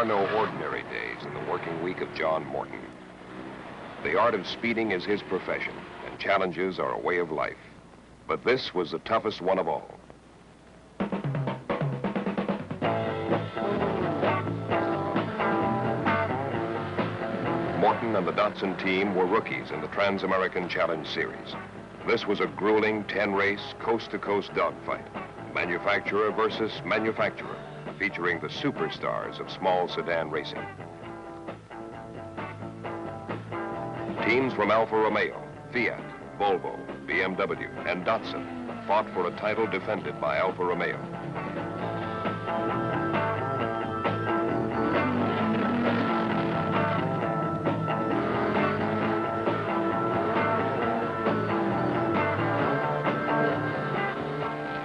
are no ordinary days in the working week of John Morton. The art of speeding is his profession, and challenges are a way of life. But this was the toughest one of all. Morton and the Datsun team were rookies in the Trans-American Challenge Series. This was a grueling 10-race, coast-to-coast dogfight. Manufacturer versus manufacturer, featuring the superstars of small sedan racing. Teams from Alfa Romeo, Fiat, Volvo, BMW, and Datsun fought for a title defended by Alfa Romeo.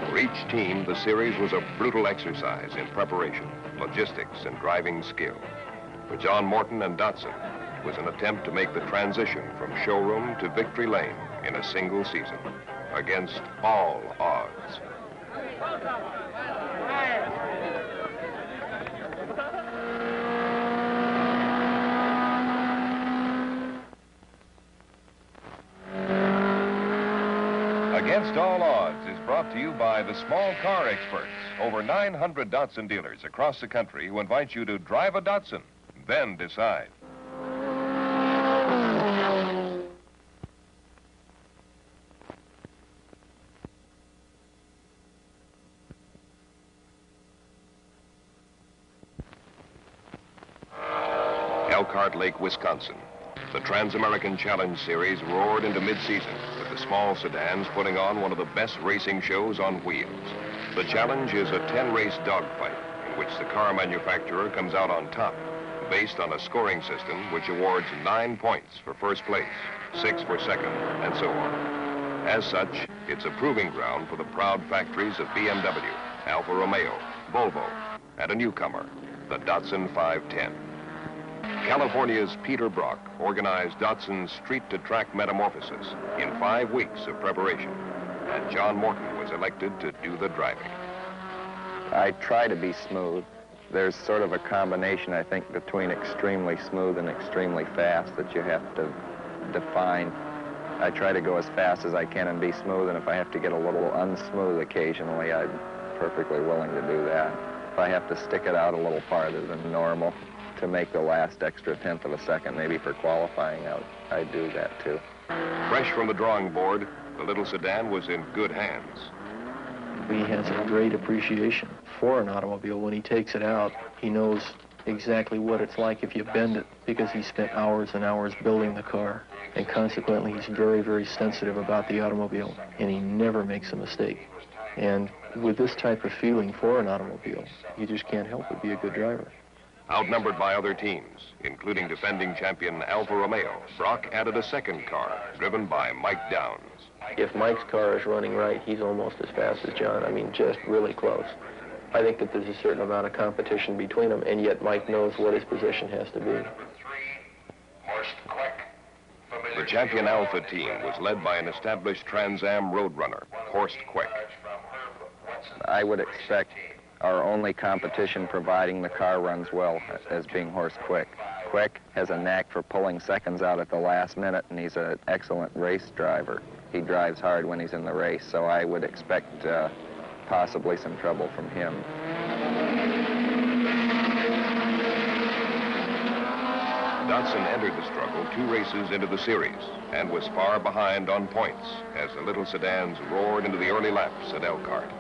For each team, the series was a brutal exercise in preparation, logistics, and driving skill. For John Morton and Datsun, it was an attempt to make the transition from showroom to victory lane in a single season, against all odds. Against All Odds is brought to you by the Small Car Experts, over 900 Datsun dealers across the country who invite you to drive a Datsun, then decide. Elkhart Lake, Wisconsin. The Trans-American Challenge Series roared into mid-season, with the small sedans putting on one of the best racing shows on wheels. The challenge is a 10-race dogfight, in which the car manufacturer comes out on top, based on a scoring system which awards 9 points for first place, 6 for second, and so on. As such, it's a proving ground for the proud factories of BMW, Alfa Romeo, Volvo, and a newcomer, the Datsun 510. California's Peter Brock organized Datsun's street-to-track metamorphosis in 5 weeks of preparation, and John Morton was elected to do the driving. I try to be smooth. There's sort of a combination, I think, between extremely smooth and extremely fast that you have to define. I try to go as fast as I can and be smooth, and if I have to get a little unsmooth occasionally, I'm perfectly willing to do that. If I have to stick it out a little farther than normal to make the last extra tenth of a second, maybe for qualifying out, I do that too. Fresh from the drawing board, the little sedan was in good hands. He has a great appreciation for an automobile. When he takes it out, he knows exactly what it's like if you bend it, because he spent hours and hours building the car. And consequently, he's very, very sensitive about the automobile, and he never makes a mistake. And with this type of feeling for an automobile, you just can't help but be a good driver. Outnumbered by other teams, including defending champion Alfa Romeo, Brock added a second car, driven by Mike Downs. If Mike's car is running right, he's almost as fast as John. I mean, just really close. I think that there's a certain amount of competition between them, and yet Mike knows what his position has to be. The champion Alfa team was led by an established Trans Am roadrunner, Horst Quick. I would expect our only competition, providing the car runs well, as being Horst Quick. Quick has a knack for pulling seconds out at the last minute, and he's an excellent race driver. He drives hard when he's in the race, so I would expect possibly some trouble from him. Datsun entered the struggle 2 races into the series and was far behind on points as the little sedans roared into the early laps at Elkhart.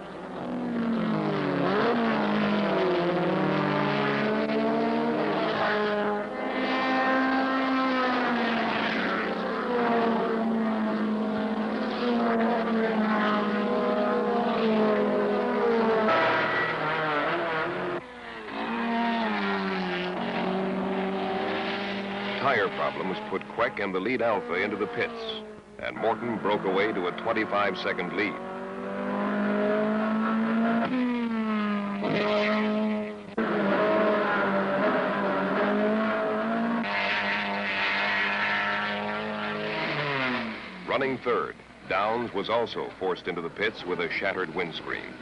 Tire problems put Quick and the lead Alfa into the pits, and Morton broke away to a 25-second lead. Running third, Downs was also forced into the pits with a shattered windscreen.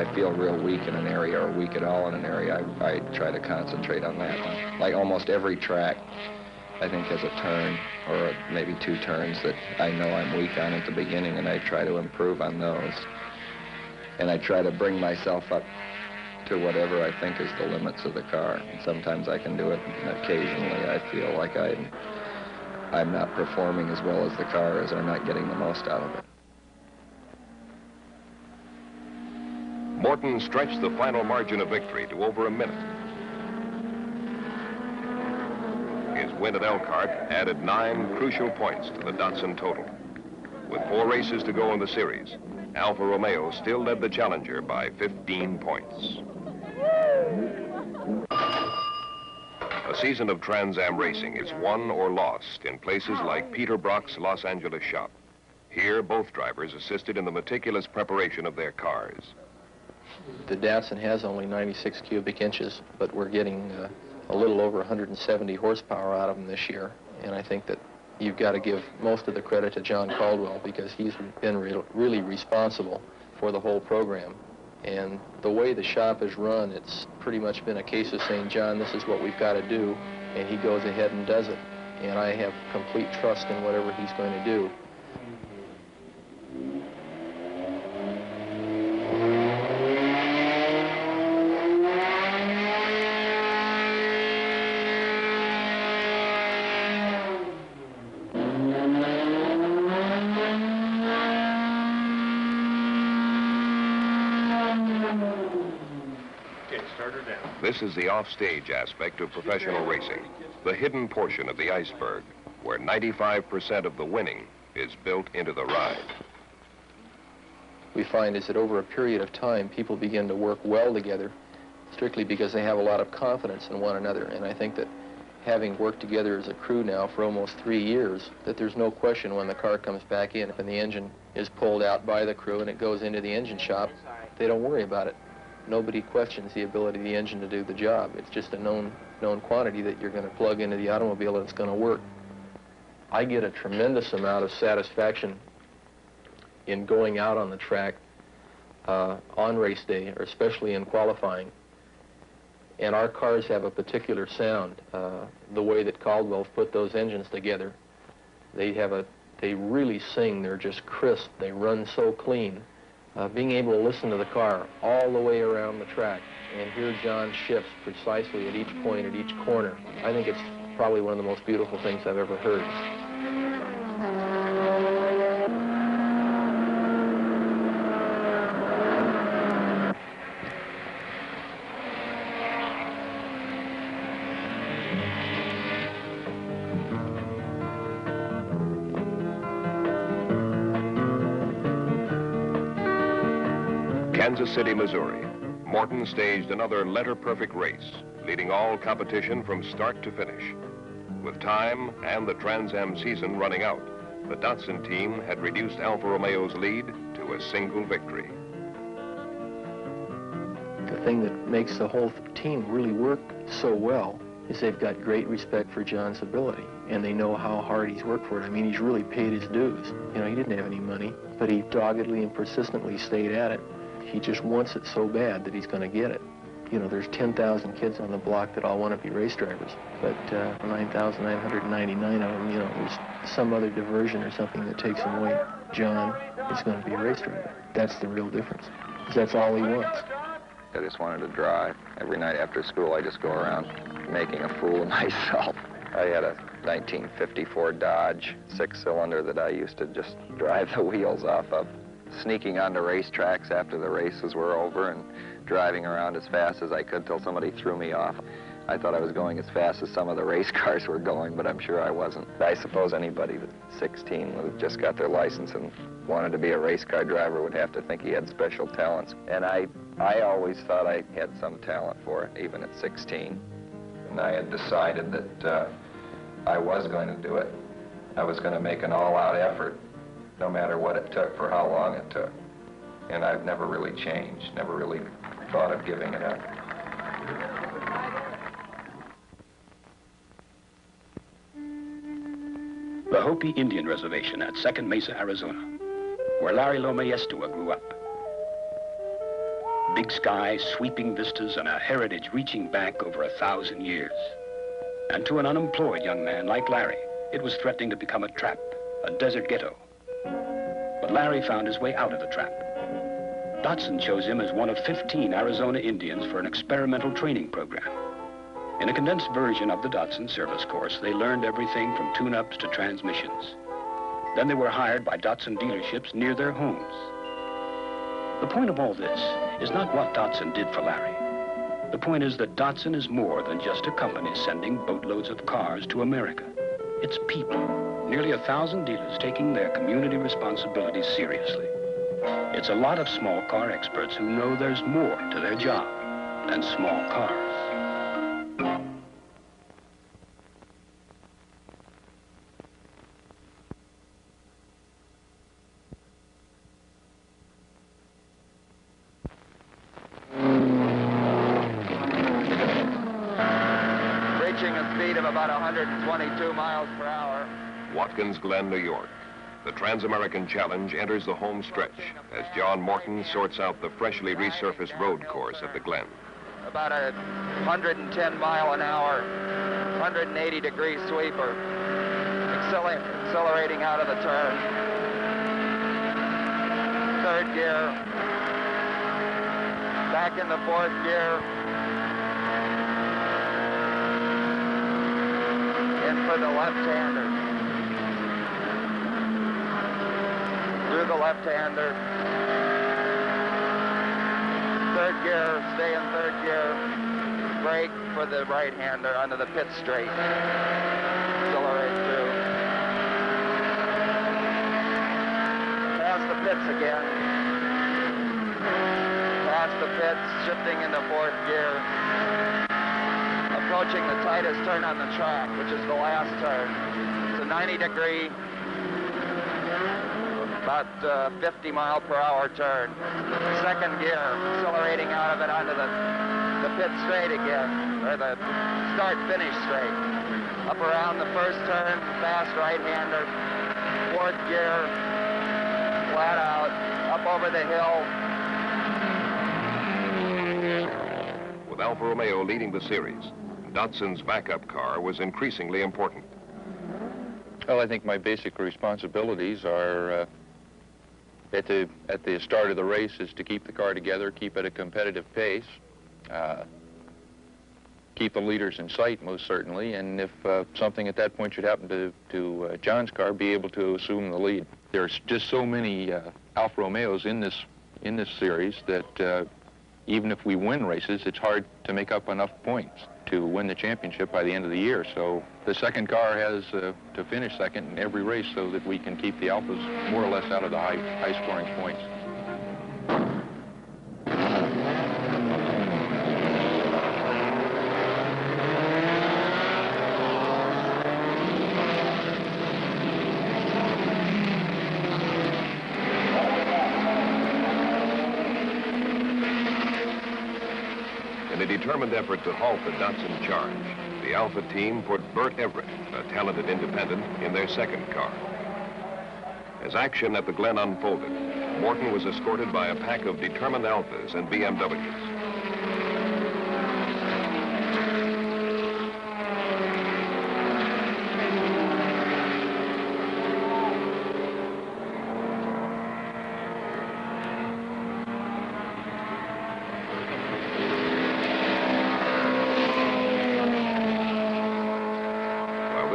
I feel real weak in an area or weak at all in an area, I try to concentrate on that one. Like almost every track, I think has a turn or maybe 2 turns that I know I'm weak on at the beginning, and I try to improve on those. And I try to bring myself up to whatever I think is the limits of the car. And sometimes I can do it, and occasionally I feel like I'm not performing as well as the car is, or not getting the most out of it. Morton stretched the final margin of victory to over a minute. His win at Elkhart added 9 crucial points to the Datsun total. With 4 races to go in the series, Alfa Romeo still led the Challenger by 15 points. A season of Trans Am racing is won or lost in places like Peter Brock's Los Angeles shop. Here, both drivers assisted in the meticulous preparation of their cars. The Datsun has only 96 cubic inches, but we're getting a little over 170 horsepower out of them this year. And I think that you've got to give most of the credit to John Caldwell, because he's been really responsible for the whole program. And the way the shop is run, it's pretty much been a case of saying, John, this is what we've got to do, and he goes ahead and does it. And I have complete trust in whatever he's going to do. This is the offstage aspect of professional racing, the hidden portion of the iceberg, where 95% of the winning is built into the ride. We find is that over a period of time, people begin to work well together, strictly because they have a lot of confidence in one another. And I think that having worked together as a crew now for almost 3 years, that there's no question when the car comes back in and the engine is pulled out by the crew and it goes into the engine shop, they don't worry about it. Nobody questions the ability of the engine to do the job. It's just a known quantity that you're going to plug into the automobile and it's going to work. I get a tremendous amount of satisfaction in going out on the track on race day, or especially in qualifying. And our cars have a particular sound. The way that Caldwell put those engines together, they really sing. They're just crisp. They run so clean. Being able to listen to the car all the way around the track and hear John shifts precisely at each point, at each corner, I think it's probably one of the most beautiful things I've ever heard. Kansas City, Missouri, Morton staged another letter-perfect race, leading all competition from start to finish. With time and the Trans Am season running out, the Datsun team had reduced Alfa Romeo's lead to a single victory. The thing that makes the whole team really work so well is they've got great respect for John's ability, and they know how hard he's worked for it. I mean, he's really paid his dues. You know, he didn't have any money, but he doggedly and persistently stayed at it. He just wants it so bad that he's going to get it. You know, there's 10,000 kids on the block that all want to be race drivers, but 9,999 of them, you know, there's some other diversion or something that takes them away. John is going to be a race driver. That's the real difference, because that's all he wants. I just wanted to drive. Every night after school, I just go around making a fool of myself. I had a 1954 Dodge 6-cylinder that I used to just drive the wheels off of, sneaking onto racetracks after the races were over and driving around as fast as I could till somebody threw me off. I thought I was going as fast as some of the race cars were going, but I'm sure I wasn't. I suppose anybody that's 16 who just got their license and wanted to be a race car driver would have to think he had special talents. And I always thought I had some talent for it, even at 16. And I had decided that I was going to do it. I was going to make an all-out effort, no matter what it took, for how long it took. And I've never really changed, never really thought of giving it up. The Hopi Indian Reservation at Second Mesa, Arizona, where Larry Loma Yestua grew up. Big sky, sweeping vistas, and a heritage reaching back over 1,000 years. And to an unemployed young man like Larry, it was threatening to become a trap, a desert ghetto. But Larry found his way out of the trap. Datsun chose him as one of 15 Arizona Indians for an experimental training program. In a condensed version of the Datsun service course, they learned everything from tune-ups to transmissions. Then they were hired by Datsun dealerships near their homes. The point of all this is not what Datsun did for Larry. The point is that Datsun is more than just a company sending boatloads of cars to America. It's people, nearly 1,000 dealers taking their community responsibilities seriously. It's a lot of small car experts who know there's more to their job than small cars. Reaching a speed of about 122 miles per hour. Watkins Glen, New York. The Trans-American Challenge enters the home stretch as John Morton sorts out the freshly resurfaced road course at the Glen. About a 110 mile an hour, 180 degree sweeper, accelerating out of the turn. Third gear, back in the fourth gear, in for the left-hander. Through the left-hander. Third gear, stay in third gear. Brake for the right-hander onto the pit straight. Accelerate through. Past the pits again. Past the pits, shifting into fourth gear. Approaching the tightest turn on the track, which is the last turn. It's a 90-degree, about 50 mile per hour turn. Second gear, accelerating out of it onto the pit straight again, or the start-finish straight. Up around the first turn, fast right-hander. Fourth gear, flat out, up over the hill. With Alfa Romeo leading the series, Datsun's backup car was increasingly important. Well, I think my basic responsibilities are at the start of the race is to keep the car together, keep at a competitive pace, keep the leaders in sight, most certainly, and if something at that point should happen to John's car, be able to assume the lead. There's just so many Alfa Romeos in this series that even if we win races, it's hard to make up enough points to win the championship by the end of the year. So the second car has to finish second in every race so that we can keep the Alphas more or less out of the high-scoring points. In a determined effort to halt the Datsun charge, the Alfa team put Bert Everett, a talented independent, in their second car. As action at the Glen unfolded, Morton was escorted by a pack of determined Alphas and BMWs.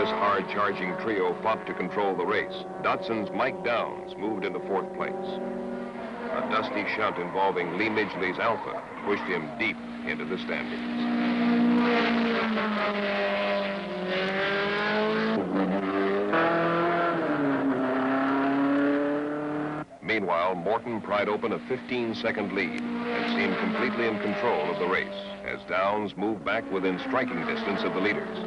Hard-charging trio fought to control the race. Datsun's Mike Downs moved into fourth place. A dusty shunt involving Lee Midgley's Alfa pushed him deep into the standings. Meanwhile, Morton pried open a 15-second lead and seemed completely in control of the race as Downs moved back within striking distance of the leaders.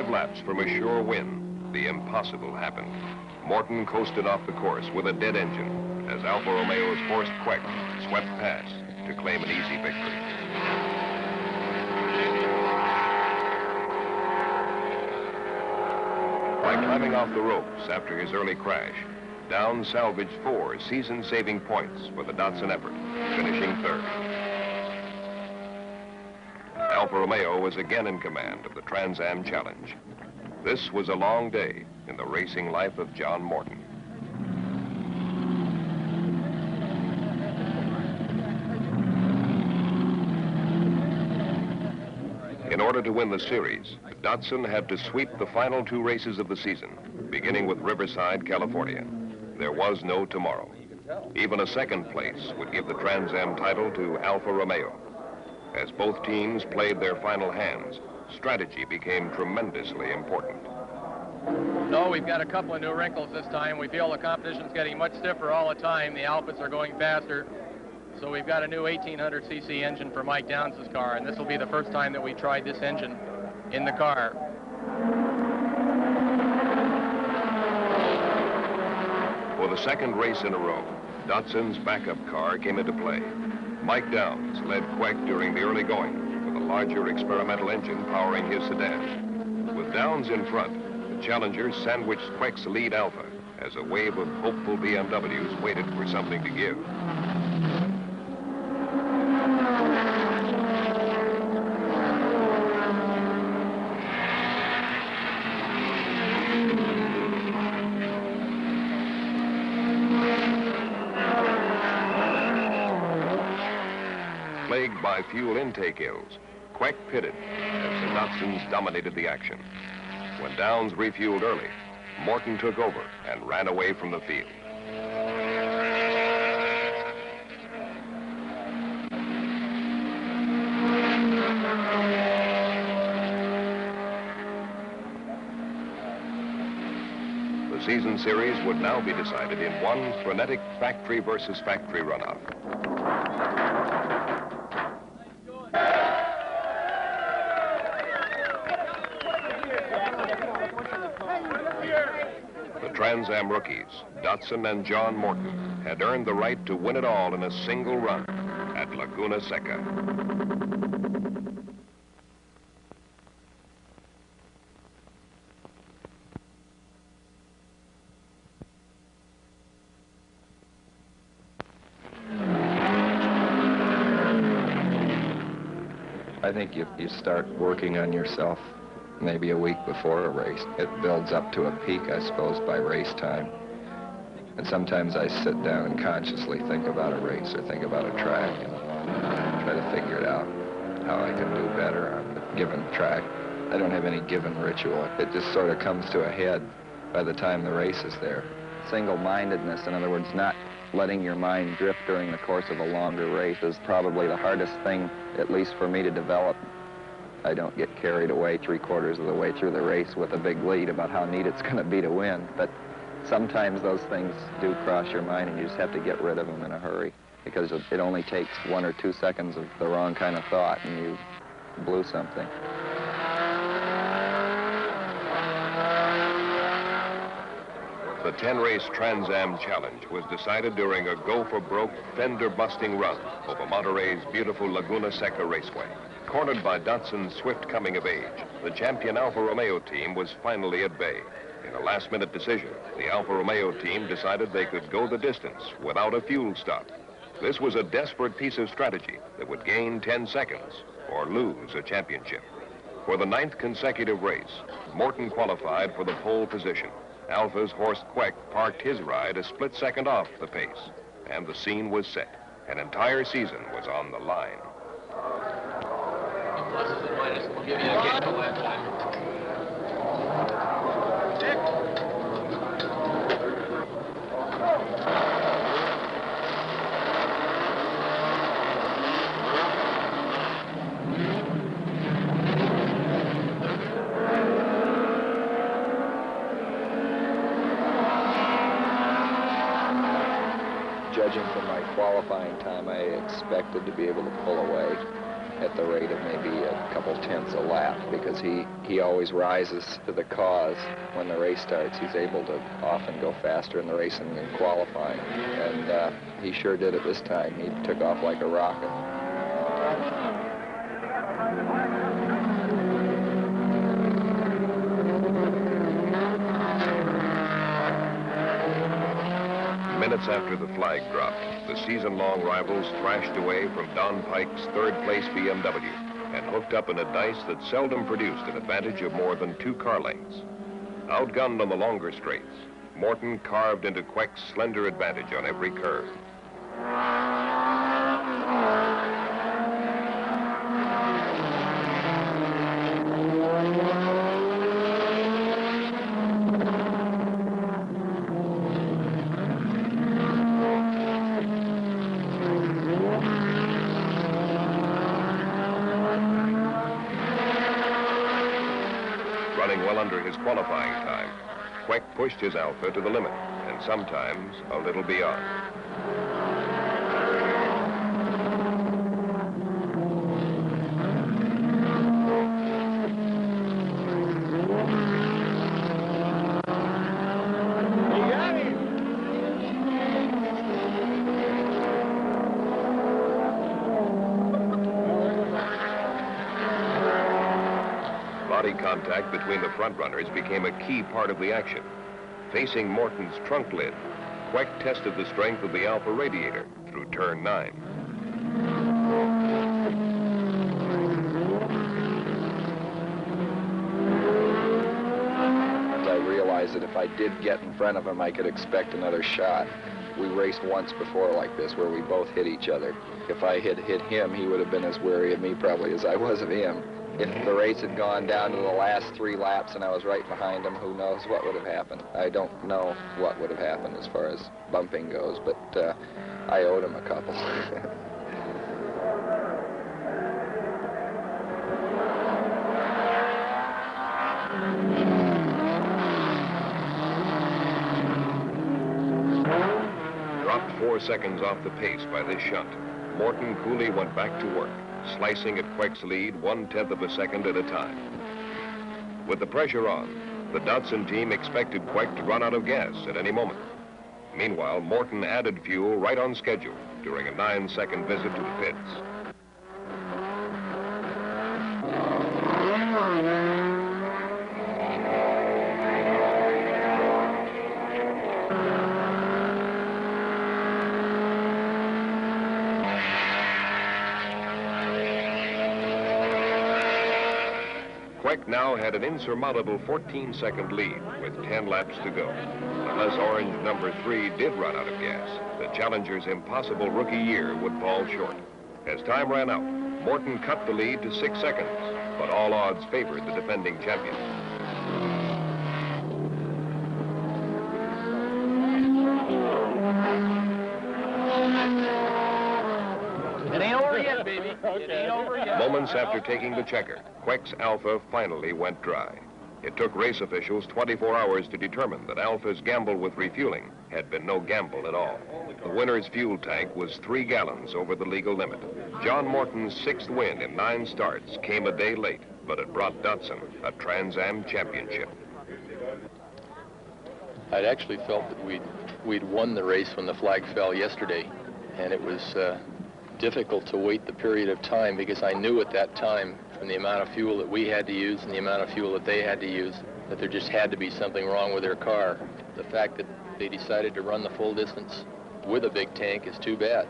5 laps from a sure win, the impossible happened. Morton coasted off the course with a dead engine as Alfa Romeo's Horst Queck swept past to claim an easy victory. By climbing off the ropes after his early crash, Downs salvaged 4 season-saving points for the Datsun effort, finishing 3rd. Alfa Romeo was again in command of the Trans Am Challenge. This was a long day in the racing life of John Morton. In order to win the series, Datsun had to sweep the final 2 races of the season, beginning with Riverside, California. There was no tomorrow. Even a 2nd place would give the Trans Am title to Alfa Romeo. As both teams played their final hands, strategy became tremendously important. No, we've got a couple of new wrinkles this time. We feel the competition's getting much stiffer all the time. The Alphas are going faster. So we've got a new 1800cc engine for Mike Downs' car, and this will be the first time that we tried this engine in the car. For the 2nd race in a row, Datsun's backup car came into play. Mike Downs led Queck during the early going with a larger experimental engine powering his sedan. With Downs in front, the Challenger sandwiched Queck's lead Alfa as a wave of hopeful BMWs waited for something to give. Plagued by fuel intake ills, Queck pitted as the Datsuns dominated the action. When Downs refueled early, Morton took over and ran away from the field. The season series would now be decided in one frenetic factory versus factory runoff. The Trans Am rookies, Datsun and John Morton, had earned the right to win it all in a single run at Laguna Seca. I think you start working on yourself maybe a week before a race. It builds up to a peak, I suppose, by race time. And sometimes I sit down and consciously think about a race or think about a track and try to figure it out, how I can do better on the given track. I don't have any given ritual. It just sort of comes to a head by the time the race is there. Single-mindedness, in other words, not letting your mind drift during the course of a longer race, is probably the hardest thing, at least for me, to develop. I don't get carried away 3/4 of the way through the race with a big lead about how neat it's going to be to win. But sometimes those things do cross your mind, and you just have to get rid of them in a hurry, because it only takes 1 or 2 seconds of the wrong kind of thought, and you blew something. The 10-race Trans Am Challenge was decided during a go-for-broke, fender-busting run over Monterey's beautiful Laguna Seca Raceway. Cornered by Datsun's swift coming of age, the champion Alfa Romeo team was finally at bay. In a last-minute decision, the Alfa Romeo team decided they could go the distance without a fuel stop. This was a desperate piece of strategy that would gain 10 seconds or lose a championship. For the 9th consecutive race, Morton qualified for the pole position. Alfa's Horst Queck parked his ride a split second off the pace, and the scene was set. An entire season was on the line. Pluses and minuses will give you a game last time. Judging from my qualifying time, I expected to be able to pull away. at the rate of maybe a couple tenths a lap, because he always rises to the cause. When the race starts, he's able to often go faster in the race than in qualifying. And he sure did it this time. He took off like a rocket. Minutes after the flag dropped, the season-long rivals thrashed away from Don Pike's third-place BMW and hooked up in a dice that seldom produced an advantage of more than 2 car lengths. Outgunned on the longer straights, Morton carved into Queck's slender advantage on every curve. Running well under his qualifying time, Queck pushed his Alpha to the limit, and sometimes a little beyond. Body contact between the front runners became a key part of the action. Facing Morton's trunk lid, Queck tested the strength of the Alpha radiator through turn 9. I realized that if I did get in front of him, I could expect another shot. We raced once before like this, where we both hit each other. If I had hit him, he would have been as wary of me probably as I was of him. If the race had gone down to the last 3 laps and I was right behind him, who knows what would have happened. I don't know what would have happened as far as bumping goes, but I owed him a couple. Dropped 4 seconds off the pace by this shunt, Morton coolly went back to work, slicing at Queck's lead 1/10 of a second at a time. With the pressure on, the Datsun team expected Queck to run out of gas at any moment. Meanwhile, Morton added fuel right on schedule during a 9-second visit to the pits. Queck now had an insurmountable 14-second lead with 10 laps to go. Unless orange number 3 did run out of gas, the challenger's impossible rookie year would fall short. As time ran out, Morton cut the lead to 6 seconds, but all odds favored the defending champion. It ain't over yet, baby. It ain't over yet. Moments after taking the checker, Queck's Alpha finally went dry. It took race officials 24 hours to determine that Alpha's gamble with refueling had been no gamble at all. The winner's fuel tank was 3 gallons over the legal limit. John Morton's 6th win in 9 starts came a day late, but it brought Datsun a Trans Am championship. I'd actually felt that we'd won the race when the flag fell yesterday, and it was difficult to wait the period of time, because I knew at that time, from the amount of fuel that we had to use and the amount of fuel that they had to use, that there just had to be something wrong with their car. The fact that they decided to run the full distance with a big tank is too bad,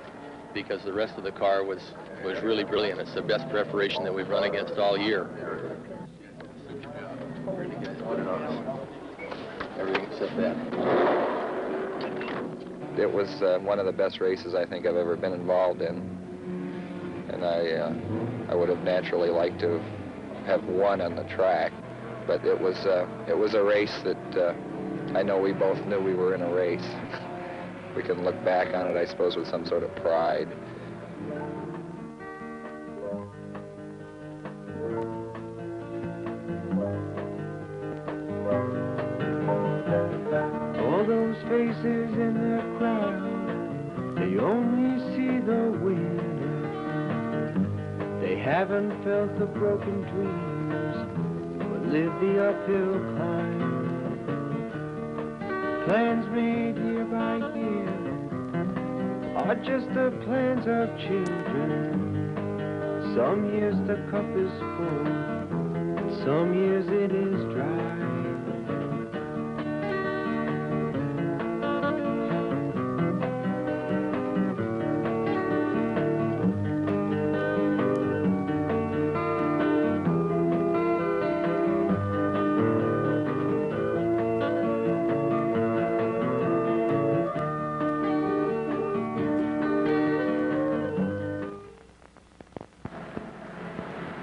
because the rest of the car was really brilliant. It's the best preparation that we've run against all year. Everything except that. It was one of the best races I think I've ever been involved in. And I would have naturally liked to have won on the track, but it was a race that I know we both knew we were in a race. We can look back on it, I suppose, with some sort of pride. All those faces in the crowd, they only see the winner. They haven't felt the broken dreams or lived the uphill climb. Plans made year by year are just the plans of children. Some years the cup is full, and some years it is dry.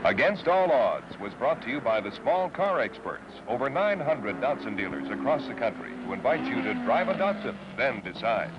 Against All Odds was brought to you by the Small Car Experts, over 900 Datsun dealers across the country, to invite you to drive a Datsun, then decide.